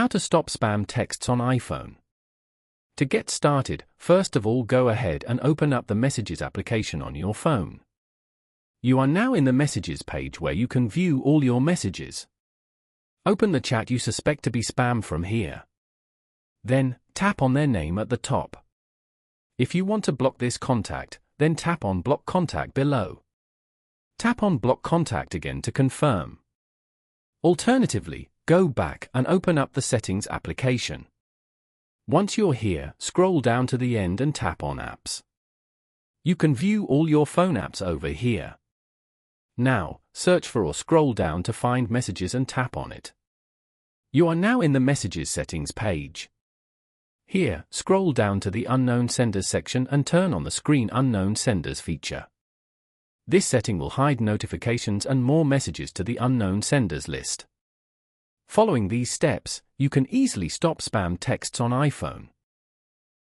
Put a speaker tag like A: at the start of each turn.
A: How to stop spam texts on iPhone. To get started, first of all go ahead and open up the Messages application on your phone. You are now in the Messages page where you can view all your messages. Open the chat you suspect to be spam from here. Then, tap on their name at the top. If you want to block this contact, then tap on Block Contact below. Tap on Block Contact again to confirm. Alternatively, go back and open up the Settings application. Once you're here, scroll down to the end and tap on Apps. You can view all your phone apps over here. Now, search for or scroll down to find Messages and tap on it. You are now in the Messages settings page. Here, scroll down to the Unknown Senders section and turn on the Screen Unknown Senders feature. This setting will hide notifications and more messages to the unknown senders list. Following these steps, you can easily stop spam texts on iPhone.